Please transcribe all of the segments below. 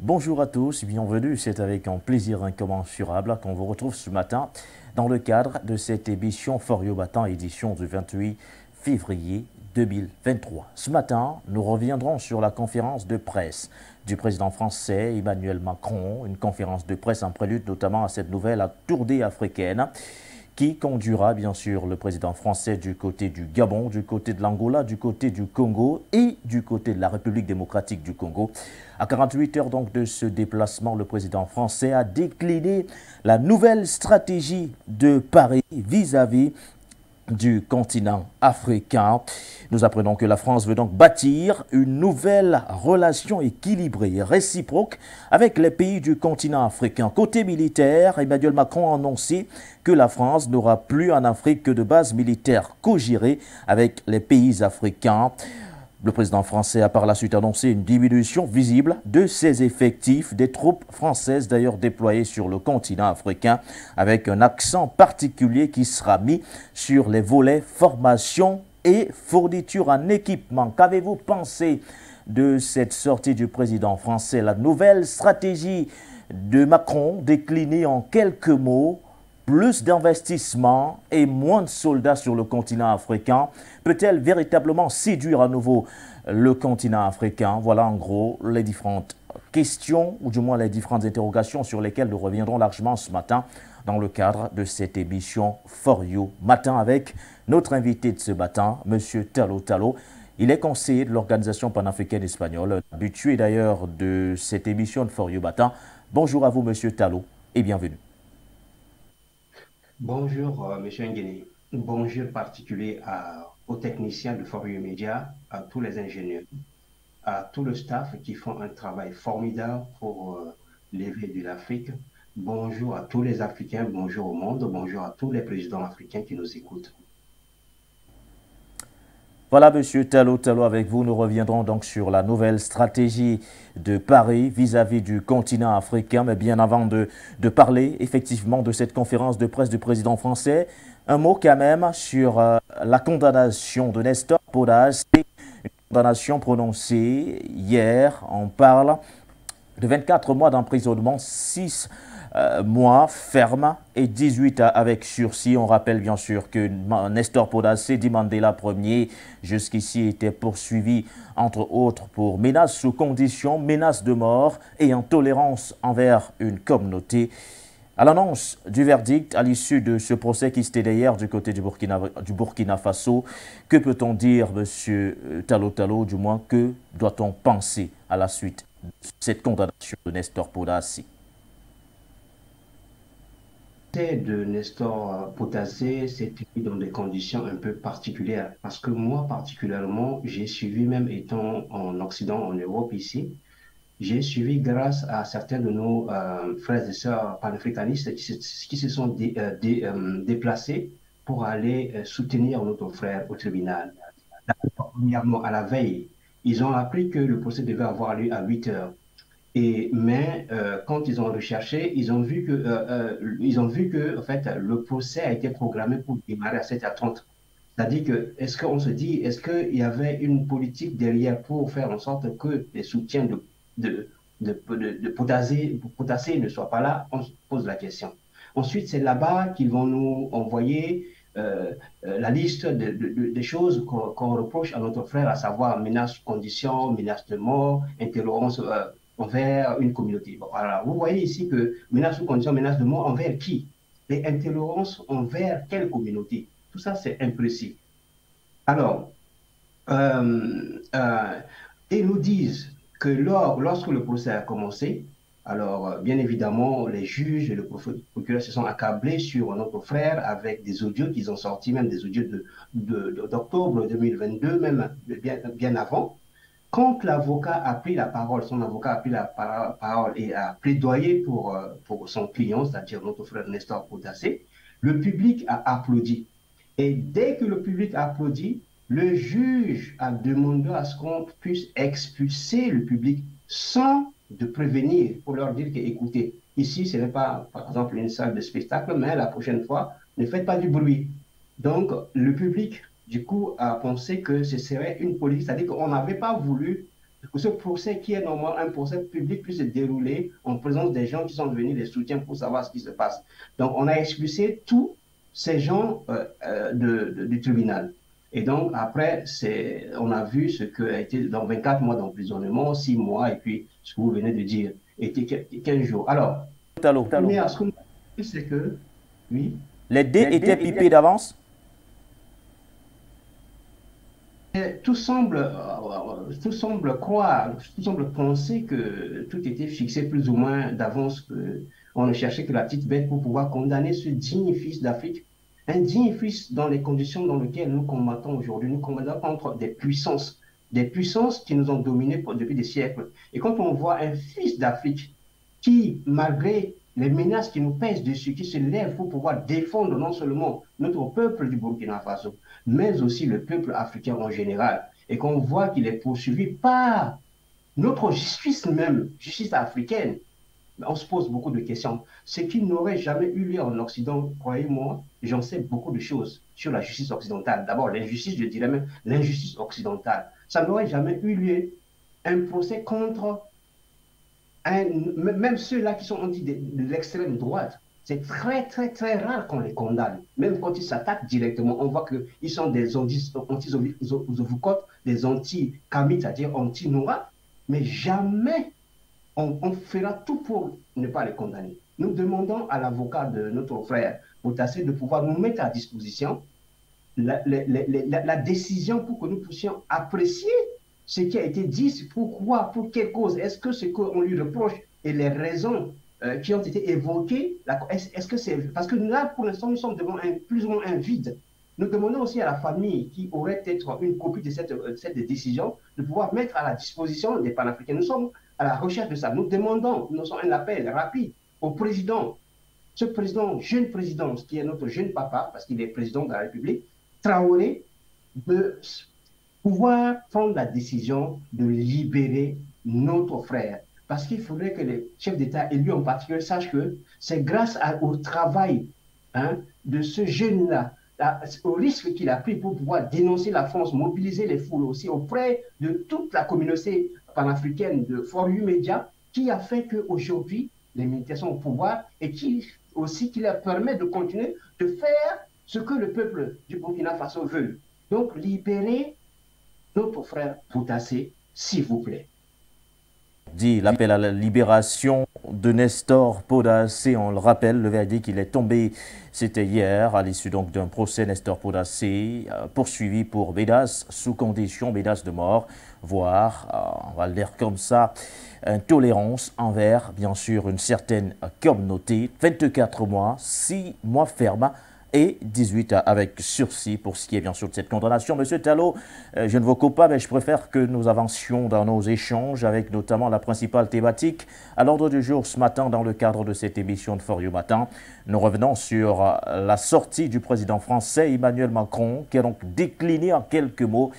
Bonjour à tous, bienvenue. C'est avec un plaisir incommensurable qu'on vous retrouve ce matin dans le cadre de cette émission Forio Battant, édition du 28 février 2023. Ce matin, nous reviendrons sur la conférence de presse du président français Emmanuel Macron, une conférence de presse en prélude notamment à cette nouvelle tournée africaine qui conduira bien sûr le président français du côté du Gabon, du côté de l'Angola, du côté du Congo et du côté de la République démocratique du Congo. À 48 heures donc de ce déplacement, le président français a décliné la nouvelle stratégie de Paris vis-à-vis du continent africain. Nous apprenons que la France veut donc bâtir une nouvelle relation équilibrée et réciproque avec les pays du continent africain. Côté militaire, Emmanuel Macron a annoncé que la France n'aura plus en Afrique que de bases militaires co-gérées avec les pays africains. Le président français a par la suite annoncé une diminution visible de ses effectifs, des troupes françaises d'ailleurs déployées sur le continent africain, avec un accent particulier qui sera mis sur les volets formation et fourniture en équipement. Qu'avez-vous pensé de cette sortie du président français, la nouvelle stratégie de Macron déclinée en quelques mots? Plus d'investissements et moins de soldats sur le continent africain, peut-elle véritablement séduire à nouveau le continent africain? Voilà en gros les différentes questions, ou du moins les différentes interrogations sur lesquelles nous reviendrons largement ce matin dans le cadre de cette émission For You Matin avec notre invité de ce matin, M. Tallo Tallo. Il est conseiller de l'Organisation panafricaine espagnole, habitué d'ailleurs de cette émission de For You Matin. Bonjour à vous, M. Tallo, et bienvenue. Bonjour, Monsieur Nguyen. Bonjour particulier aux techniciens de Fourier Média, à tous les ingénieurs, à tout le staff qui font un travail formidable pour l'éveil de l'Afrique. Bonjour à tous les Africains, bonjour au monde, bonjour à tous les présidents africains qui nous écoutent. Voilà, Monsieur Tallo Tallo, avec vous, nous reviendrons donc sur la nouvelle stratégie de Paris vis-à-vis du continent africain. Mais bien avant de parler effectivement de cette conférence de presse du président français, un mot quand même sur la condamnation de Nestor Podhazi, une condamnation prononcée hier. On parle de 24 mois d'emprisonnement, 6 mois ferme et 18 avec sursis. On rappelle bien sûr que Nestor Podhazi, dit Mandela Ier, jusqu'ici était poursuivi entre autres pour menaces sous condition, menaces de mort et intolérance envers une communauté. À l'annonce du verdict, à l'issue de ce procès qui s'était hier du côté du Burkina Faso, que peut-on dire, M. Tallo Tallo, du moins, que doit-on penser à la suite de cette condamnation de Nestor Podhazi? De Nestor Podhazi s'est tenu dans des conditions un peu particulières parce que moi particulièrement, j'ai suivi même étant en Occident, en Europe ici, j'ai suivi grâce à certains de nos frères et sœurs panafricanistes qui se sont déplacés pour aller soutenir notre frère au tribunal. Premièrement, à la veille, ils ont appris que le procès devait avoir lieu à 8 heures. Mais quand ils ont recherché, ils ont vu que en fait, le procès a été programmé pour démarrer à 7h30. C'est-à-dire que, est-ce qu'on se dit, est-ce qu'il y avait une politique derrière pour faire en sorte que les soutiens de Podhazi ne soient pas là? On se pose la question. Ensuite, c'est là-bas qu'ils vont nous envoyer la liste des choses qu'on reproche à notre frère, à savoir menaces, conditions, menaces de mort, intolérance envers une communauté. Bon, alors, vous voyez ici que menaces ou conditions, menaces de mort envers qui? Et intolérance envers quelle communauté? Tout ça, c'est imprécis. Alors, ils nous disent que lorsque le procès a commencé, alors bien évidemment, les juges et le procureur se sont accablés sur notre frère avec des audios qu'ils ont sortis, même des audios d'octobre 2022, même bien avant. Quand l'avocat a pris la parole, son avocat a pris la parole et a plaidoyé pour son client, c'est-à-dire notre frère Nestor Podhazi, le public a applaudi. Et dès que le public a applaudi, le juge a demandé à ce qu'on puisse expulser le public sans de prévenir pour leur dire que, écoutez, ici, ce n'est pas, par exemple, une salle de spectacle, mais la prochaine fois, ne faites pas du bruit. Donc, le public, du coup, a pensé que ce serait une politique, c'est-à-dire qu'on n'avait pas voulu que ce procès qui est normalement un procès public puisse se dérouler en présence des gens qui sont venus les soutiens pour savoir ce qui se passe. Donc, on a expulsé tous ces gens du tribunal. Et donc, après, on a vu ce qui a été dans 24 mois d'emprisonnement, 6 mois, et puis ce que vous venez de dire, était 15 jours. Alors, Talo. mais ce qu'on a c'est que, oui, Les dés étaient pipés d'avance? tout semble croire, tout semble penser que tout était fixé plus ou moins d'avance, qu'on ne cherchait que la petite bête pour pouvoir condamner ce digne fils d'Afrique, un digne fils dans les conditions dans lesquelles nous combattons aujourd'hui. Nous combattons contre des puissances qui nous ont dominés depuis des siècles. Et quand on voit un fils d'Afrique qui, malgré les menaces qui nous pèsent dessus, qui se lèvent pour pouvoir défendre non seulement notre peuple du Burkina Faso, mais aussi le peuple africain en général, et qu'on voit qu'il est poursuivi par notre justice même, justice africaine, on se pose beaucoup de questions. Ce qui n'aurait jamais eu lieu en Occident, croyez-moi, j'en sais beaucoup de choses sur la justice occidentale. D'abord, l'injustice, je dirais même l'injustice occidentale. Ça n'aurait jamais eu lieu un procès contre même ceux-là qui sont dit de l'extrême droite. C'est très, très, très rare qu'on les condamne. Même quand ils s'attaquent directement, on voit qu'ils sont des anti-Zovukote, des anti-Kamites, c'est-à-dire anti-Noura, mais jamais on fera tout pour ne pas les condamner. Nous demandons à l'avocat de notre frère Boutassé de pouvoir nous mettre à disposition la décision pour que nous puissions apprécier ce qui a été dit, pourquoi, pour quelle cause, est-ce que ce qu'on lui reproche et les raisons qui ont été évoquées, est-ce que c'est... Parce que là, pour l'instant, nous sommes devant plus ou moins un vide. Nous demandons aussi à la famille qui aurait peut-être une copie de cette décision de pouvoir mettre à la disposition des panafricains. Nous sommes à la recherche de ça. Nous demandons, nous sommes un appel rapide au président, ce président, jeune président, qui est notre jeune papa, parce qu'il est président de la République, Traoré, de pouvoir prendre la décision de libérer notre frère. Parce qu'il faudrait que les chefs d'État, et lui en particulier, sachent que c'est grâce au travail de ce jeune-là, au risque qu'il a pris pour pouvoir dénoncer la France, mobiliser les foules aussi auprès de toute la communauté panafricaine de For You Media, qui a fait qu'aujourd'hui, les militaires sont au pouvoir et qui leur permet de continuer de faire ce que le peuple du Burkina Faso veut. Donc, libérer notre frère Boutassé, s'il vous plaît. Dit l'appel à la libération de Nestor Podassé, on le rappelle, le verdict il est tombé, c'était hier, à l'issue donc d'un procès. Nestor Podassé poursuivi pour menace sous condition, menace de mort, voire, on va le dire comme ça, intolérance envers, bien sûr, une certaine communauté. 24 mois, 6 mois ferme et 18 avec sursis pour ce qui est bien sûr de cette condamnation. Monsieur Tallo, je ne vous coupe pas, mais je préfère que nous avancions dans nos échanges avec notamment la principale thématique à l'ordre du jour ce matin dans le cadre de cette émission de For You Matin. Nous revenons sur la sortie du président français Emmanuel Macron qui a donc décliné en quelques mots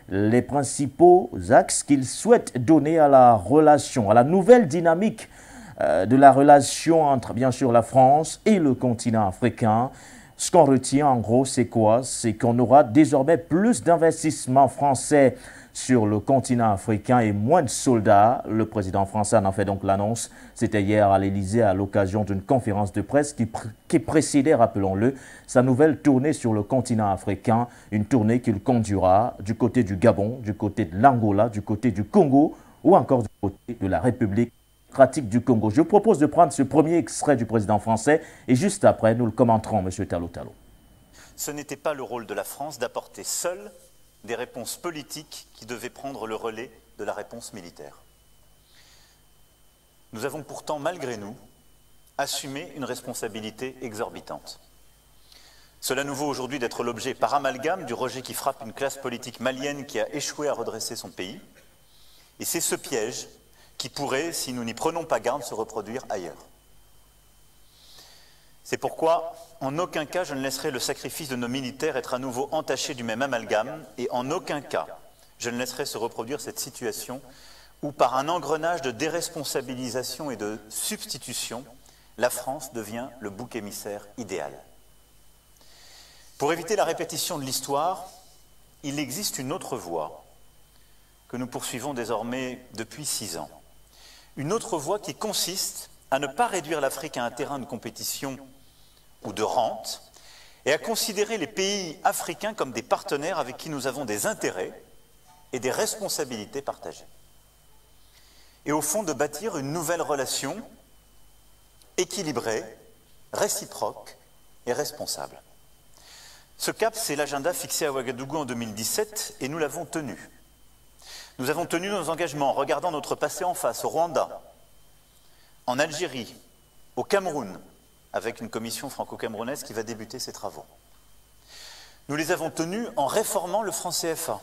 les principaux axes qu'il souhaite donner à la relation, à la nouvelle dynamique de la relation entre bien sûr la France et le continent africain. Ce qu'on retient en gros, c'est quoi? C'est qu'on aura désormais plus d'investissements français sur le continent africain et moins de soldats. Le président français en a fait donc l'annonce. C'était hier à l'Élysée à l'occasion d'une conférence de presse qui précédait, rappelons-le, sa nouvelle tournée sur le continent africain. Une tournée qu'il conduira du côté du Gabon, du côté de l'Angola, du côté du Congo ou encore du côté de la République du Congo. Je propose de prendre ce premier extrait du président français et juste après, nous le commenterons, M. Tallo. Ce n'était pas le rôle de la France d'apporter seule des réponses politiques qui devaient prendre le relais de la réponse militaire. Nous avons pourtant, malgré nous, assumé une responsabilité exorbitante. Cela nous vaut aujourd'hui d'être l'objet par amalgame du rejet qui frappe une classe politique malienne qui a échoué à redresser son pays. Et c'est ce piège qui pourrait, si nous n'y prenons pas garde, se reproduire ailleurs. C'est pourquoi, en aucun cas, je ne laisserai le sacrifice de nos militaires être à nouveau entaché du même amalgame, et en aucun cas, je ne laisserai se reproduire cette situation où, par un engrenage de déresponsabilisation et de substitution, la France devient le bouc émissaire idéal. Pour éviter la répétition de l'histoire, il existe une autre voie que nous poursuivons désormais depuis 6 ans. Une autre voie qui consiste à ne pas réduire l'Afrique à un terrain de compétition ou de rente, et à considérer les pays africains comme des partenaires avec qui nous avons des intérêts et des responsabilités partagées. Et au fond, de bâtir une nouvelle relation équilibrée, réciproque et responsable. Ce cap, c'est l'agenda fixé à Ouagadougou en 2017 et nous l'avons tenu. Nous avons tenu nos engagements en regardant notre passé en face, au Rwanda, en Algérie, au Cameroun, avec une commission franco-camerounaise qui va débuter ses travaux. Nous les avons tenus en réformant le franc CFA,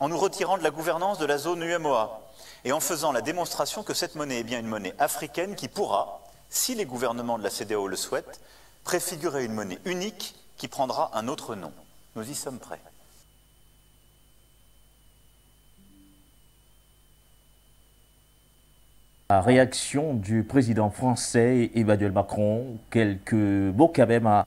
en nous retirant de la gouvernance de la zone UEMOA et en faisant la démonstration que cette monnaie est bien une monnaie africaine qui pourra, si les gouvernements de la CEDEAO le souhaitent, préfigurer une monnaie unique qui prendra un autre nom. Nous y sommes prêts. La réaction du président français Emmanuel Macron, quelques mots quand même à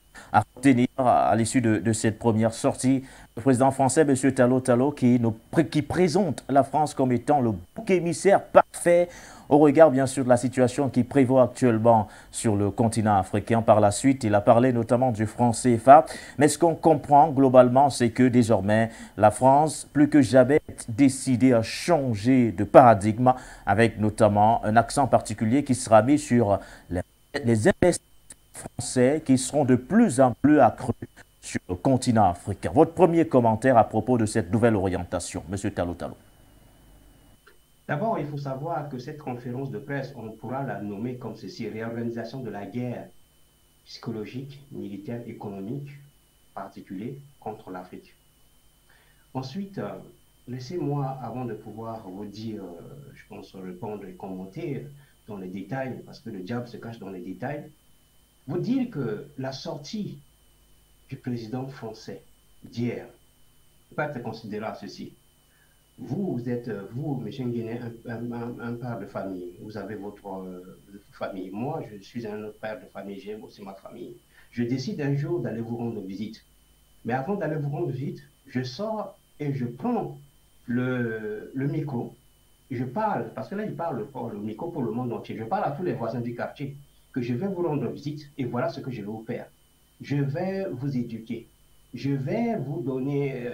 retenir à l'issue de cette première sortie. Le président français, M. Talot, qui présente la France comme étant le bouc émissaire parfait au regard bien sûr de la situation qui prévaut actuellement sur le continent africain. Par la suite, il a parlé notamment du franc CFA. Mais ce qu'on comprend globalement, c'est que désormais, la France, plus que jamais, est décidée à changer de paradigme avec notamment un accent particulier qui sera mis sur les investissements français qui seront de plus en plus accrus sur le continent africain. Votre premier commentaire à propos de cette nouvelle orientation, M. Talot. D'abord, il faut savoir que cette conférence de presse, on pourra la nommer comme ceci, réorganisation de la guerre psychologique, militaire, économique, particulier contre l'Afrique. Ensuite, laissez-moi, avant de pouvoir vous dire, je pense répondre et commenter dans les détails, parce que le diable se cache dans les détails, vous dire que la sortie du président français d'hier peut être considérée à ceci. Vous êtes, vous, M. Nguéné, un père de famille. Vous avez votre famille. Moi, je suis un autre père de famille. J'aime aussi ma famille. Je décide un jour d'aller vous rendre visite. Mais avant d'aller vous rendre visite, je sors et je prends le micro. Je parle, parce que là, il parle le micro pour le monde entier. Je parle à tous les voisins du quartier que je vais vous rendre visite et voilà ce que je vais vous faire. Je vais vous éduquer. Je vais vous donner,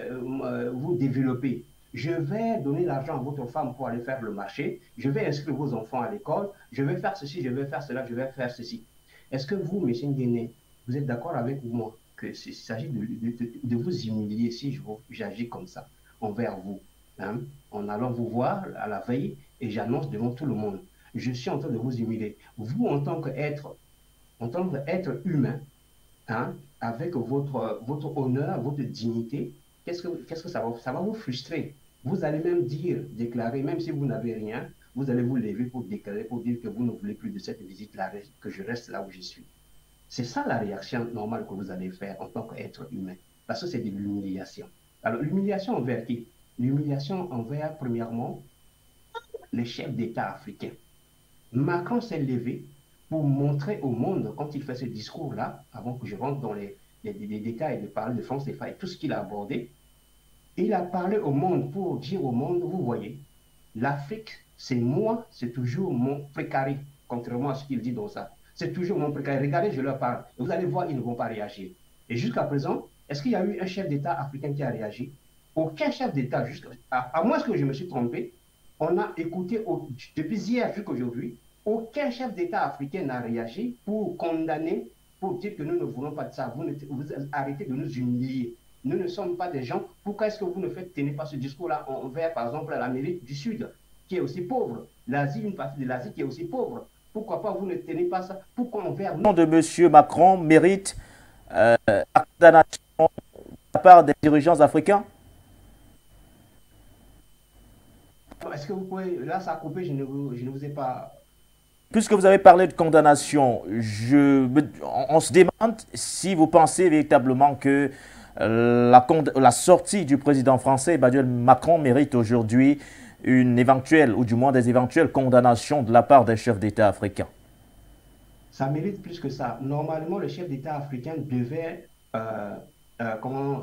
vous développer. Je vais donner l'argent à votre femme pour aller faire le marché. Je vais inscrire vos enfants à l'école. Je vais faire ceci, je vais faire cela, je vais faire ceci. Est-ce que vous, M. Nguéné, vous êtes d'accord avec moi qu'il s'agit de vous humilier si j'agis comme ça envers vous, hein, en allant vous voir à la veille et j'annonce devant tout le monde. Je suis en train de vous humilier. Vous, en tant qu'être humain, hein, avec votre honneur, votre dignité, qu'est-ce que ça va vous frustrer. Vous allez même déclarer, même si vous n'avez rien, vous allez vous lever pour déclarer, pour dire que vous ne voulez plus de cette visite-là, que je reste là où je suis. C'est ça la réaction normale que vous allez faire en tant qu'être humain. Parce que c'est de l'humiliation. Alors, l'humiliation envers qui? L'humiliation envers, premièrement, les chefs d'État africains. Macron s'est levé pour montrer au monde, quand il fait ce discours-là, avant que je rentre dans les détails de parler de France CFA et tout ce qu'il a abordé, il a parlé au monde pour dire au monde, vous voyez, l'Afrique, c'est moi, c'est toujours mon précaré, contrairement à ce qu'il dit dans ça. C'est toujours mon précaré. Regardez, je leur parle. Vous allez voir, ils ne vont pas réagir. Et jusqu'à présent, est-ce qu'il y a eu un chef d'État africain qui a réagi? Aucun chef d'État, à moins que je me suis trompé, on a écouté, depuis hier jusqu'aujourd'hui, aucun chef d'État africain n'a réagi pour condamner, pour dire que nous ne voulons pas de ça. Vous arrêtez de nous humilier. Nous ne sommes pas des gens. Pourquoi est-ce que vous ne tenez pas ce discours-là envers, par exemple, l'Amérique du Sud, qui est aussi pauvre, l'Asie, une partie de l'Asie qui est aussi pauvre? Pourquoi pas vous ne tenez pas ça? Pourquoi envers nous? Le nom de M. Macron mérite la condamnation de la part des dirigeants africains? Est-ce que vous pouvez... Là, ça a coupé, je ne vous ai pas... Puisque vous avez parlé de condamnation, on se demande si vous pensez véritablement que la sortie du président français Emmanuel Macron mérite aujourd'hui une éventuelle, ou du moins des éventuelles condamnations de la part des chefs d'État africains. Ça mérite plus que ça. Normalement, le chef d'État africain devait,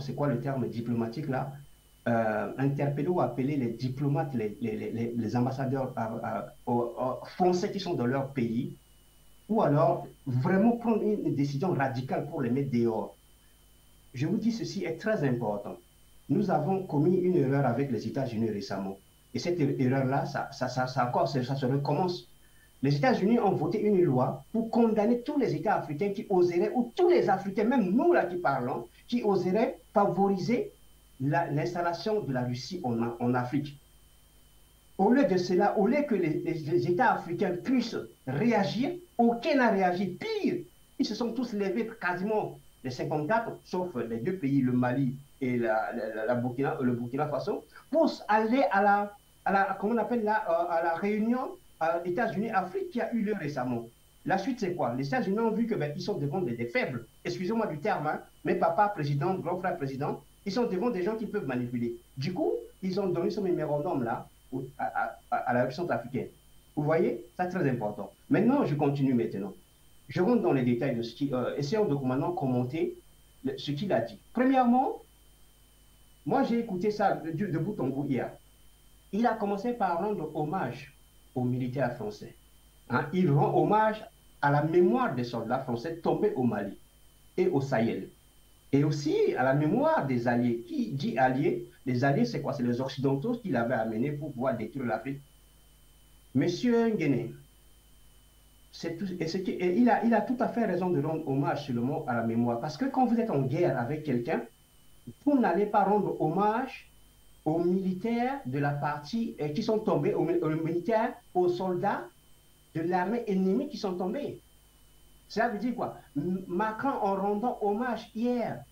c'est quoi le terme diplomatique là, interpeller ou appeler les diplomates, les ambassadeurs français qui sont dans leur pays, ou alors vraiment prendre une décision radicale pour les mettre dehors. Je vous dis, ceci est très important. Nous avons commis une erreur avec les États-Unis récemment. Et cette erreur-là, ça se recommence. Les États-Unis ont voté une loi pour condamner tous les États africains qui oseraient, ou tous les Africains, même nous là qui parlons, qui oseraient favoriser l'installation de la Russie en Afrique. Au lieu de cela, au lieu que les États africains puissent réagir, aucun n'a réagi. Pire, ils se sont tous levés quasiment les 54, sauf les deux pays, le Mali et le Burkina Faso, pour aller comment on appelle à la réunion États-Unis-Afrique qui a eu lieu récemment. La suite, c'est quoi? Les États-Unis ont vu que ils sont devant des faibles. Excusez-moi du terme, hein, mais papa président, grand frère président, ils sont devant des gens qui peuvent manipuler. Du coup, ils ont donné ce mémorandum là à la République africaine. Vous voyez, c'est très important. Maintenant, je continue maintenant. Je rentre dans les détails de ce qui... essayons de maintenant commenter ce qu'il a dit. Premièrement, moi j'ai écouté ça de bout en bout hier. Il a commencé par rendre hommage aux militaires français. Hein? Il rend hommage à la mémoire des soldats français tombés au Mali et au Sahel. Et aussi à la mémoire des alliés. Qui dit alliés? Les alliés, c'est quoi? C'est les Occidentaux qui l'avaient amené pour pouvoir détruire l'Afrique. Monsieur Nguéné, il a tout à fait raison de rendre hommage seulement à la mémoire. Parce que quand vous êtes en guerre avec quelqu'un, vous n'allez pas rendre hommage aux militaires de la partie qui sont tombés, aux militaires, aux soldats de l'armée ennemie qui sont tombés. Cela veut dire quoi? Macron, en rendant hommage hier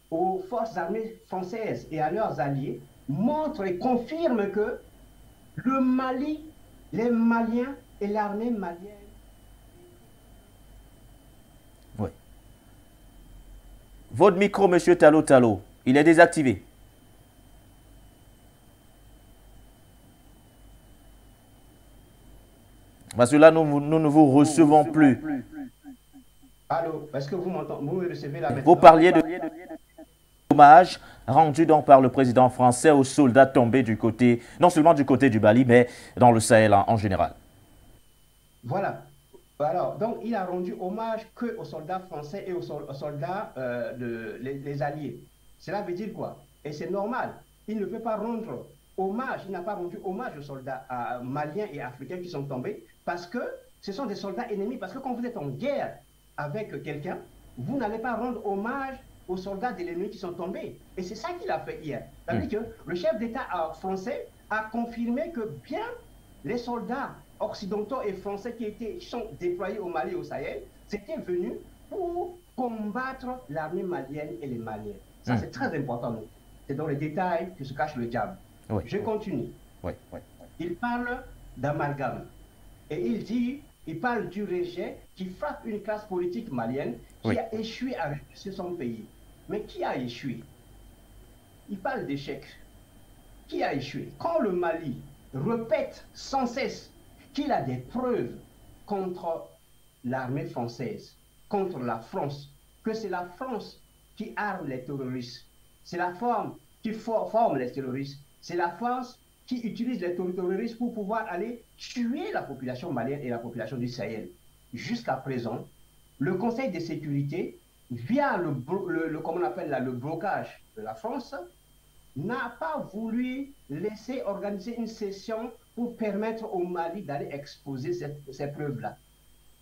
aux forces armées françaises et à leurs alliés, montre et confirme que le Mali, les Maliens et l'armée malienne. Oui. Votre micro, monsieur Talo, il est désactivé. Parce que là, nous ne vous recevons plus. Allô, est-ce que vous m'entendez? Vous me recevez là maintenant? Vous parliez de hommage rendu donc par le président français aux soldats tombés du côté, non seulement du côté du Mali, mais dans le Sahel en général. Voilà. Alors, donc, il a rendu hommage qu'aux soldats français et aux soldats les alliés. Cela veut dire quoi? Et c'est normal. Il ne peut pas rendre hommage, il n'a pas rendu hommage aux soldats maliens et africains qui sont tombés parce que ce sont des soldats ennemis. Parce que quand vous êtes en guerre avec quelqu'un, vous n'allez pas rendre hommage aux soldats de l'ennemi qui sont tombés. Et c'est ça qu'il a fait hier. C'est-à-dire que le chef d'État français a confirmé que bien les soldats occidentaux et français qui sont déployés au Mali et au Sahel, c'était venu pour combattre l'armée malienne et les Maliens. Ça, c'est très important. C'est dans les détails que se cache le diable. Oui. Je continue. Oui. Il parle d'amalgame. Et il parle du rejet qui frappe une classe politique malienne qui a échoué à réussir son pays. Mais qui a échoué? Il parle d'échec. Qui a échoué? Quand le Mali répète sans cesse qu'il a des preuves contre l'armée française, contre la France, que c'est la France qui arme les terroristes, c'est la France qui forme les terroristes, c'est la France qui utilise les terroristes pour pouvoir aller tuer la population malienne et la population du Sahel. Jusqu'à présent, le Conseil de sécurité, via comment on appelle là, le blocage de la France, n'a pas voulu laisser organiser une session pour permettre au Mali d'aller exposer ces preuves-là.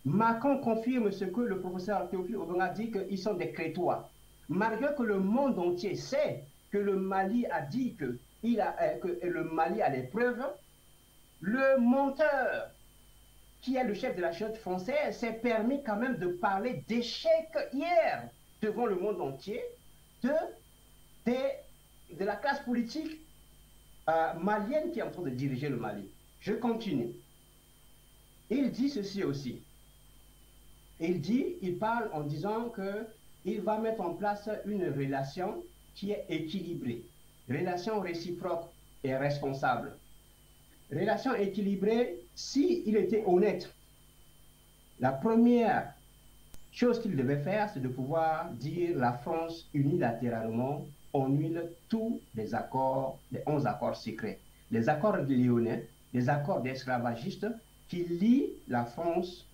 Macron confirme ce que le professeur Théophile Obiang a dit, qu'ils sont des crétois. Malgré que le monde entier sait que le Mali a dit que le Mali a les preuves, le monteur, qui est le chef de la chute française, s'est permis quand même de parler d'échec hier devant le monde entier de la classe politique malienne qui est en train de diriger le Mali. Je continue. Il dit ceci aussi. Il parle en disant qu'il va mettre en place une relation qui est équilibrée, relation réciproque et responsable. Relation équilibrée, s'il était honnête. La première chose qu'il devait faire, c'est de pouvoir dire la France unilatéralement annule tous les 11 accords secrets. Les accords lyonnais, les accords d'esclavagistes qui lient la France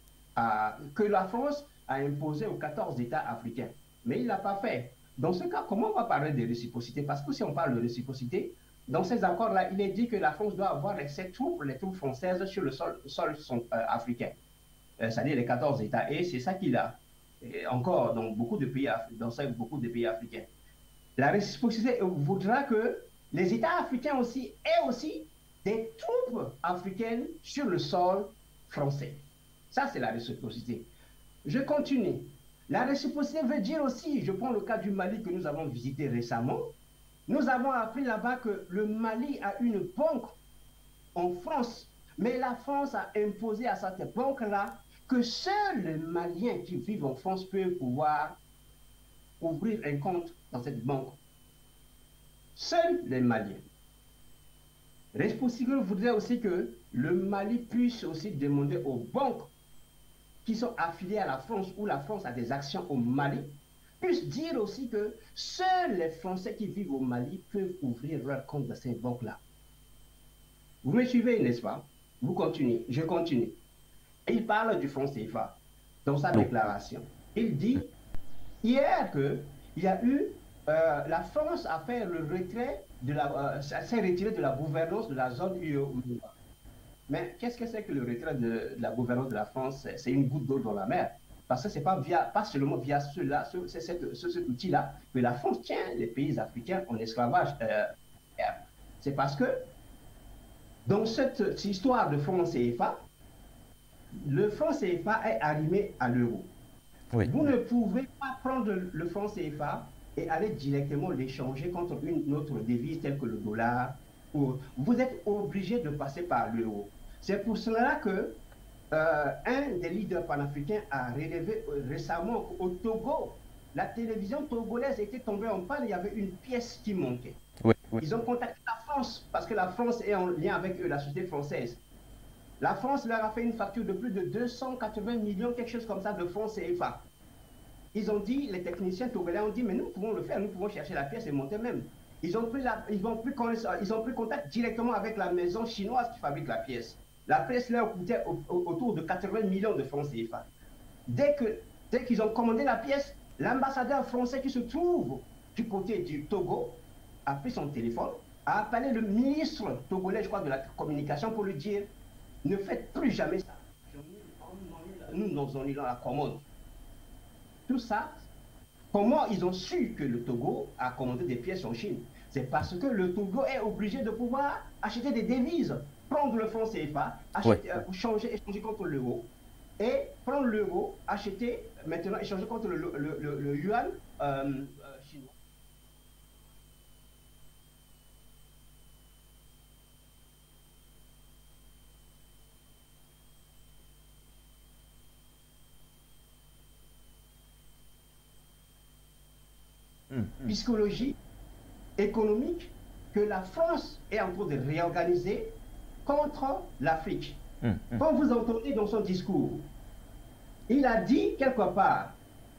que la France a imposé aux 14 États africains. Mais il ne l'a pas fait. Dans ce cas, comment on va parler de réciprocité? Parce que si on parle de réciprocité, dans ces accords-là, il est dit que la France doit avoir les troupes françaises sur le sol africain, c'est-à-dire les 14 États. Et c'est ça qu'il a. Et encore dans beaucoup de pays africains. La réciprocité voudra que les États africains aussi aient aussi des troupes africaines sur le sol français. Ça, c'est la réciprocité. Je continue. La réciprocité veut dire aussi, je prends le cas du Mali que nous avons visité récemment, nous avons appris là-bas que le Mali a une banque en France, mais la France a imposé à cette banque-là que seuls les Maliens qui vivent en France peuvent pouvoir ouvrir un compte dans cette banque. Seuls les Maliens. Réciprocité voudrait aussi que le Mali puisse aussi demander aux banques qui sont affiliées à la France ou la France a des actions au Mali, puissent dire aussi que seuls les Français qui vivent au Mali peuvent ouvrir leur compte dans ces banques-là. Vous me suivez, n'est-ce pas? Vous continuez, je continue. Il parle du franc CFA dans sa déclaration. Il dit hier qu'il y a eu, la France a fait le retrait, s'est retirée de la gouvernance de la zone UE. Mais qu'est-ce que c'est que le retrait de la gouvernance de la France? C'est une goutte d'eau dans la mer. Parce que ce n'est pas seulement via cet outil-là que la France tient les pays africains en esclavage. C'est parce que dans cette histoire de franc CFA, le franc CFA est arrimé à l'euro. Oui. Vous ne pouvez pas prendre le franc CFA et aller directement l'échanger contre une autre devise telle que le dollar. Vous êtes obligé de passer par l'euro. C'est pour cela que un des leaders panafricains a relevé récemment qu'au Togo, la télévision togolaise était tombée en panne, il y avait une pièce qui manquait. Oui, oui. Ils ont contacté la France parce que la France est en lien avec eux, la société française. La France leur a fait une facture de plus de 280 millions, quelque chose comme ça, de francs CFA. Ils ont dit, les techniciens togolais ont dit, mais nous pouvons le faire, nous pouvons chercher la pièce et monter même. Ils ont pris contact directement avec la maison chinoise qui fabrique la pièce. La pièce leur coûtait autour de 80 millions de francs CFA. Dès qu'ils ont commandé la pièce, l'ambassadeur français qui se trouve du côté du Togo a pris son téléphone, a appelé le ministre togolais, je crois, de la communication pour lui dire « Ne faites plus jamais ça. Nous annulons la commande. » Tout ça, comment ils ont su que le Togo a commandé des pièces en Chine? C'est parce que le Togo est obligé de pouvoir acheter des devises, prendre le franc CFA, acheter, échanger contre l'euro, et prendre l'euro, acheter, maintenant échanger contre le yuan chinois. Psychologie économique que la France est en train de réorganiser contre l'Afrique. Quand vous entendez dans son discours, il a dit quelque part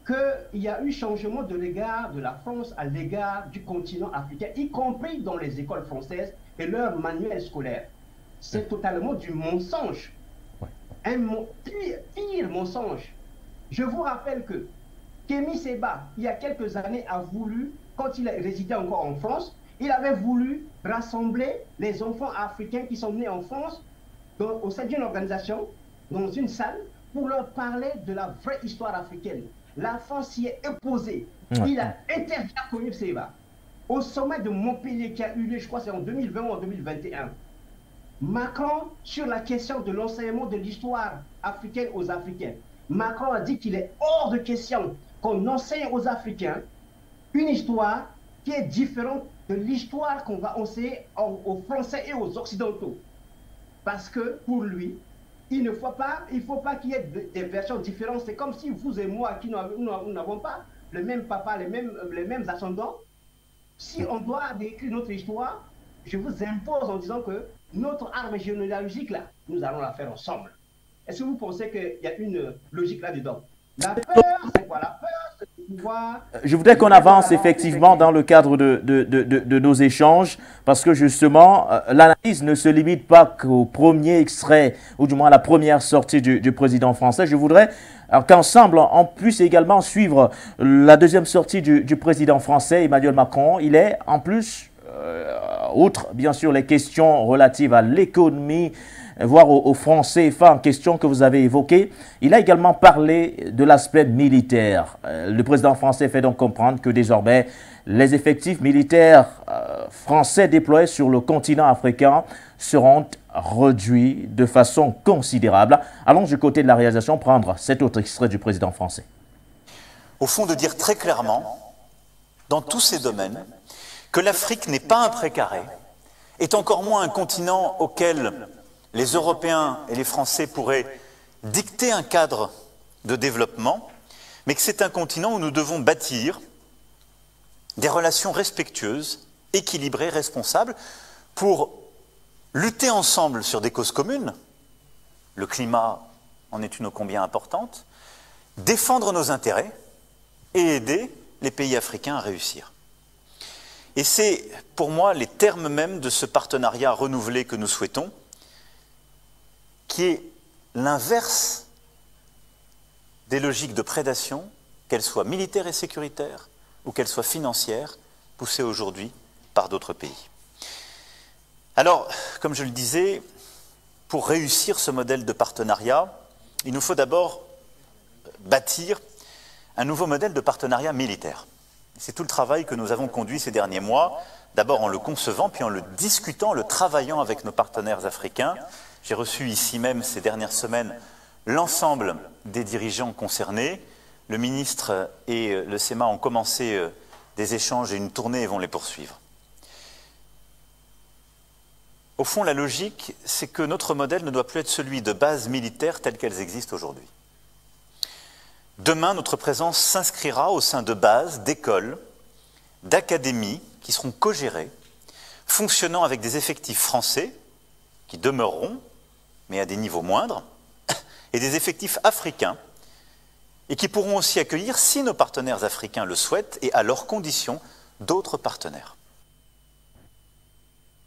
qu'il y a eu changement de l'égard de la France à l'égard du continent africain, y compris dans les écoles françaises et leurs manuels scolaires. C'est totalement du mensonge. Un pire mensonge. Je vous rappelle que Kémy Séba, il y a quelques années, a voulu, quand il résidait encore en France, il avait voulu rassembler les enfants africains qui sont nés en France au sein d'une organisation, dans une salle, pour leur parler de la vraie histoire africaine. La France s'y est opposée. Il a interdit à Kémy Séba. Au sommet de Montpellier qui a eu lieu, je crois, c'est en 2020 ou en 2021. Macron, sur la question de l'enseignement de l'histoire africaine aux Africains, Macron a dit qu'il est hors de question qu'on enseigne aux Africains une histoire qui est différente de l'histoire qu'on va enseigner aux Français et aux Occidentaux. Parce que pour lui, il ne faut pas qu'il y ait des versions différentes. C'est comme si vous et moi, qui nous n'avons pas le même papa, les mêmes ascendants, si on doit écrire notre histoire, je vous impose en disant que notre arme généalogique, là, nous allons la faire ensemble. Est-ce que vous pensez qu'il y a une logique là-dedans? La peur, c'est quoi? La peur, c'est de pouvoir... Je voudrais qu'on avance effectivement dans le cadre de nos échanges parce que justement, l'analyse ne se limite pas qu'au premier extrait ou du moins à la première sortie du président français. Je voudrais qu'ensemble, on puisse également suivre la deuxième sortie du président français, Emmanuel Macron. Il est en plus, outre bien sûr les questions relatives à l'économie, voire aux francs CFA en question que vous avez évoqué. Il a également parlé de l'aspect militaire. Le président français fait donc comprendre que désormais, les effectifs militaires français déployés sur le continent africain seront réduits de façon considérable. Allons du côté de la réalisation prendre cet autre extrait du président français. Au fond, de dire très clairement, dans tous ces domaines, que l'Afrique n'est pas un précaré, est encore moins un continent auquel les Européens et les Français pourraient dicter un cadre de développement, mais que c'est un continent où nous devons bâtir des relations respectueuses, équilibrées, responsables, pour lutter ensemble sur des causes communes. Le climat en est une ô combien importante, défendre nos intérêts et aider les pays africains à réussir. Et c'est pour moi les termes mêmes de ce partenariat renouvelé que nous souhaitons, qui est l'inverse des logiques de prédation, qu'elles soient militaires et sécuritaires, ou qu'elles soient financières, poussées aujourd'hui par d'autres pays. Alors, comme je le disais, pour réussir ce modèle de partenariat, il nous faut d'abord bâtir un nouveau modèle de partenariat militaire. C'est tout le travail que nous avons conduit ces derniers mois, d'abord en le concevant, puis en le discutant, en le travaillant avec nos partenaires africains. J'ai reçu ici même ces dernières semaines l'ensemble des dirigeants concernés. Le ministre et le SEMA ont commencé des échanges et une tournée et vont les poursuivre. Au fond, la logique, c'est que notre modèle ne doit plus être celui de bases militaires telles qu'elles existent aujourd'hui. Demain, notre présence s'inscrira au sein de bases, d'écoles, d'académies qui seront co-gérées, fonctionnant avec des effectifs français qui demeureront, mais à des niveaux moindres, et des effectifs africains, et qui pourront aussi accueillir, si nos partenaires africains le souhaitent, et à leurs conditions, d'autres partenaires.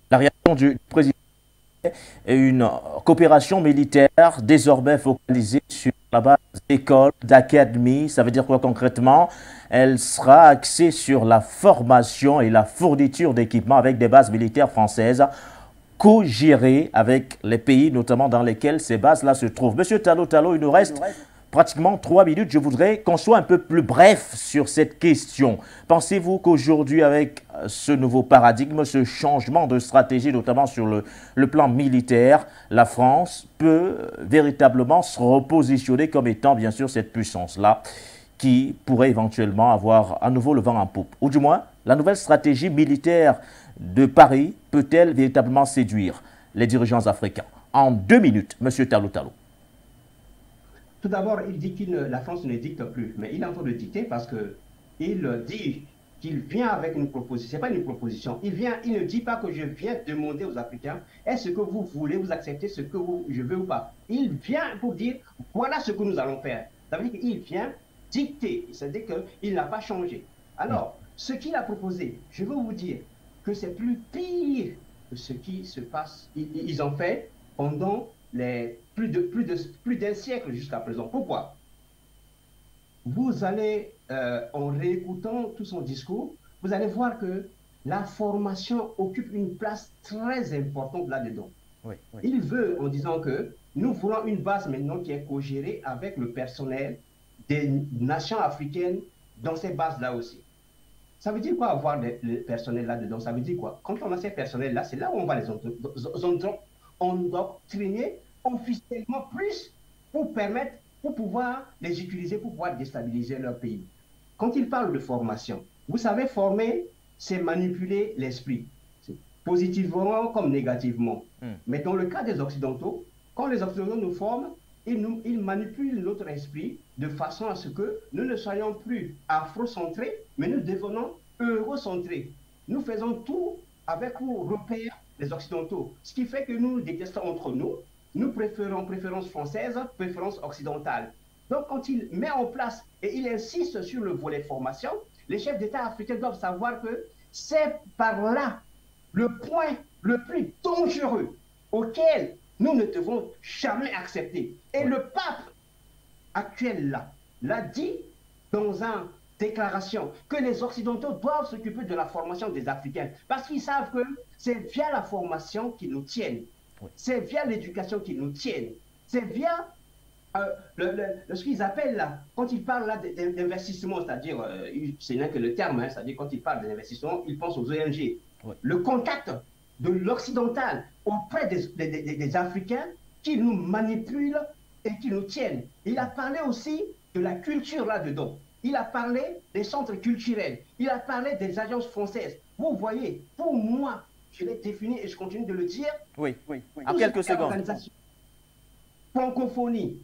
La réaction du président est une coopération militaire désormais focalisée sur la base d'écoles, d'académies. Ça veut dire quoi concrètement? Elle sera axée sur la formation et la fourniture d'équipements avec des bases militaires françaises co-gérées avec les pays notamment dans lesquels ces bases-là se trouvent. Monsieur Tallo, il nous reste pratiquement 3 minutes. Je voudrais qu'on soit un peu plus bref sur cette question. Pensez-vous qu'aujourd'hui, avec ce nouveau paradigme, ce changement de stratégie, notamment sur le plan militaire, la France peut véritablement se repositionner comme étant, bien sûr, cette puissance-là qui pourrait éventuellement avoir à nouveau le vent en poupe? Ou du moins, la nouvelle stratégie militaire de Paris peut-elle véritablement séduire les dirigeants africains? En 2 minutes, Monsieur Tallo. Tout d'abord, il dit que la France ne dicte plus, mais il est en train de dicter parce qu'il dit qu'il vient avec une proposition. Ce n'est pas une proposition. Il ne dit pas que je viens demander aux Africains, est-ce que vous voulez, vous accepter ce que je veux ou pas. Il vient pour dire, voilà ce que nous allons faire. Ça veut dire qu'il vient dicter, c'est-à-dire qu'il n'a pas changé. Alors, ce qu'il a proposé, je veux vous dire que c'est plus pire que ce qui se passe. Ils ont fait pendant plus d'un siècle jusqu'à présent. Pourquoi? Vous allez, en réécoutant tout son discours, vous allez voir que la formation occupe une place très importante là-dedans. Oui. Il veut, en disant que nous voulons une base maintenant qui est co-gérée avec le personnel des nations africaines dans ces bases-là aussi. Ça veut dire quoi avoir le personnel là-dedans? Ça veut dire quoi? Quand on a ces personnels-là, c'est là où on va les endoctriner officiellement plus pour pouvoir les utiliser, pour pouvoir déstabiliser leur pays. Quand il parle de formation, vous savez, former, c'est manipuler l'esprit, positivement comme négativement. Mais dans le cas des Occidentaux, quand les Occidentaux nous forment, ils manipulent notre esprit de façon à ce que nous ne soyons plus afrocentrés, mais nous devenons eurocentrés. Nous faisons tout avec pour repère les Occidentaux, ce qui fait que nous nous détestons entre nous. Nous préférons préférence française, préférence occidentale. Donc, quand il met en place et il insiste sur le volet formation, les chefs d'État africains doivent savoir que c'est par là le point le plus dangereux auquel nous ne devons jamais accepter. Et le pape actuel l'a dit dans une déclaration que les Occidentaux doivent s'occuper de la formation des Africains parce qu'ils savent que c'est via la formation qu'ils nous tiennent, c'est via l'éducation qu'ils nous tiennent, c'est via ce qu'ils appellent là, quand ils parlent là d'investissement, c'est-à-dire, ce n'est que le terme, hein, c'est-à-dire quand ils parlent d'investissement, ils pensent aux ONG. Le contact de l'occidental auprès des Africains qui nous manipulent et qui nous tiennent. Il a parlé aussi de la culture là-dedans. Il a parlé des centres culturels. Il a parlé des agences françaises. Vous voyez, pour moi, je l'ai défini et je continue de le dire. Oui. En quelques secondes. Francophonie,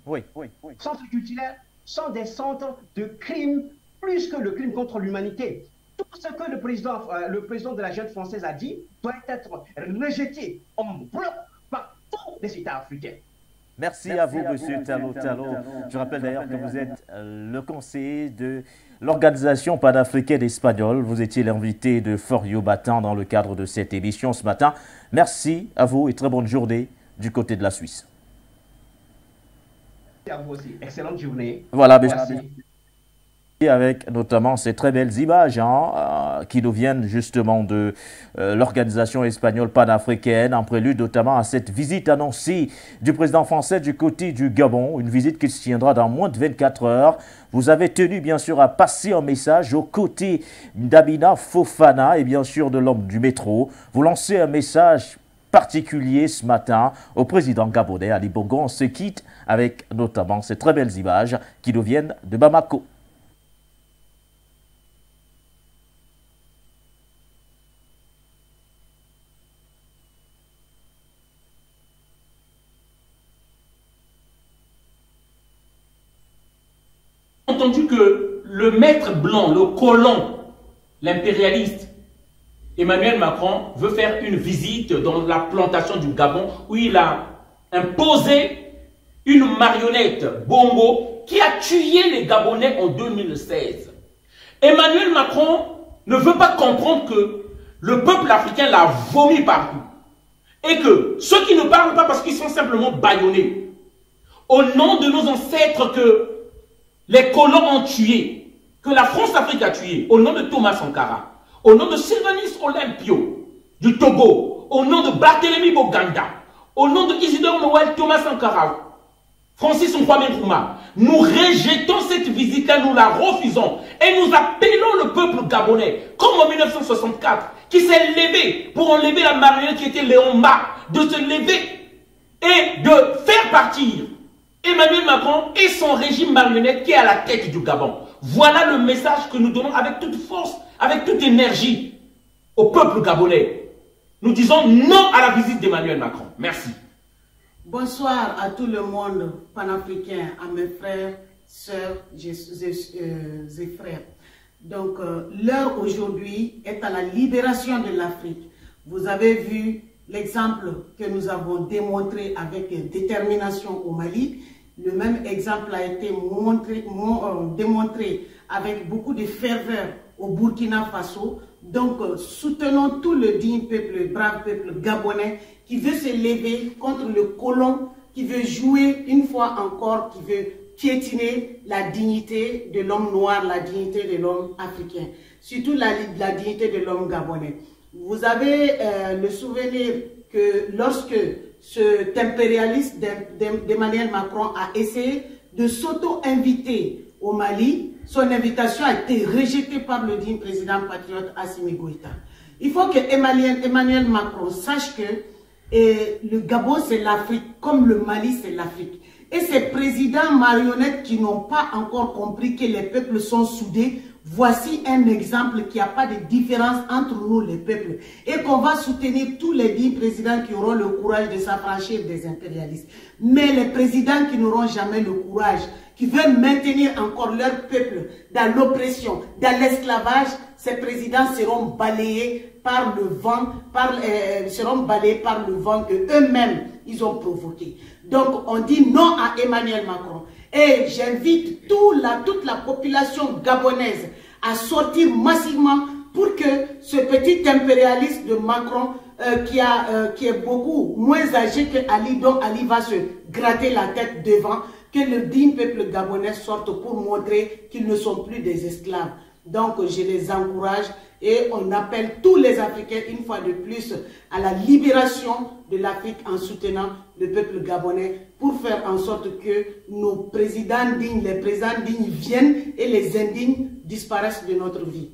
centres culturels sont des centres de crimes plus que le crime contre l'humanité. Tout ce que le président de la jeune française a dit doit être rejeté en bloc par tous les États africains. Merci à vous, M. Tallo. Je rappelle d'ailleurs que vous êtes le conseiller de l'Organisation panafricaine espagnole. Vous étiez l'invité de Forio Batan dans le cadre de cette émission ce matin. Merci à vous et très bonne journée du côté de la Suisse. Merci à vous aussi. Excellente journée. Voilà, merci. Avec notamment ces très belles images qui nous viennent justement de l'organisation espagnole panafricaine, en prélude notamment à cette visite annoncée du président français du côté du Gabon, une visite qui se tiendra dans moins de 24 heures. Vous avez tenu bien sûr à passer un message aux côtés d'Amina Fofana et bien sûr de l'homme du métro. Vous lancez un message particulier ce matin au président gabonais Ali Bongo. On se quitte avec notamment ces très belles images qui nous viennent de Bamako. Entendu que le maître blanc, le colon, l'impérialiste, Emmanuel Macron veut faire une visite dans la plantation du Gabon où il a imposé une marionnette Bongo qui a tué les Gabonais en 2016. Emmanuel Macron ne veut pas comprendre que le peuple africain l'a vomi partout et que ceux qui ne parlent pas parce qu'ils sont simplement bâillonnés au nom de nos ancêtres que les colons ont tué, que la France-Afrique a tué, au nom de Thomas Sankara, au nom de Sylvanus Olympio du Togo, au nom de Barthélemy Boganda, au nom de Isidore Noël Thomas Sankara, Francis Nkwame Nkrumah, nous rejetons cette visite-là, nous la refusons et nous appelons le peuple gabonais, comme en 1964, qui s'est levé pour enlever la marionnette qui était Léon Mba, de se lever et de faire partir Emmanuel Macron et son régime marionnette qui est à la tête du Gabon. Voilà le message que nous donnons avec toute force, avec toute énergie au peuple gabonais. Nous disons non à la visite d'Emmanuel Macron. Merci. Bonsoir à tout le monde panafricain, à mes frères, sœurs et frères. Donc, l'heure aujourd'hui est à la libération de l'Afrique. Vous avez vu l'exemple que nous avons démontré avec détermination au Mali. Le même exemple a été démontré avec beaucoup de ferveur au Burkina Faso. Donc, soutenons tout le digne peuple, le brave peuple gabonais qui veut se lever contre le colon, qui veut jouer une fois encore, qui veut piétiner la dignité de l'homme noir, la dignité de l'homme africain, surtout la dignité de l'homme gabonais. Vous avez le souvenir que lorsque cet impérialiste d'Emmanuel Macron a essayé de s'auto-inviter au Mali, son invitation a été rejetée par le digne président patriote Assimi Goïta. Il faut que Emmanuel Macron sache que le Gabon c'est l'Afrique, comme le Mali c'est l'Afrique. Et ces présidents marionnettes qui n'ont pas encore compris que les peuples sont soudés, voici un exemple qu'il n'y a pas de différence entre nous les peuples et qu'on va soutenir tous les 10 présidents qui auront le courage de s'affranchir des impérialistes. Mais les présidents qui n'auront jamais le courage, qui veulent maintenir encore leur peuple dans l'oppression, dans l'esclavage, ces présidents seront balayés par le vent, que eux-mêmes ils ont provoqué. Donc on dit non à Emmanuel Macron. Et j'invite toute la population gabonaise à sortir massivement pour que ce petit impérialiste de Macron qui est beaucoup moins âgé que Ali, dont Ali va se gratter la tête devant, que le digne peuple gabonais sorte pour montrer qu'ils ne sont plus des esclaves. Donc je les encourage et on appelle tous les Africains une fois de plus à la libération de l'Afrique en soutenant le peuple gabonais pour faire en sorte que nos présidents dignes, les présidents dignes viennent et les indignes disparaissent de notre vie.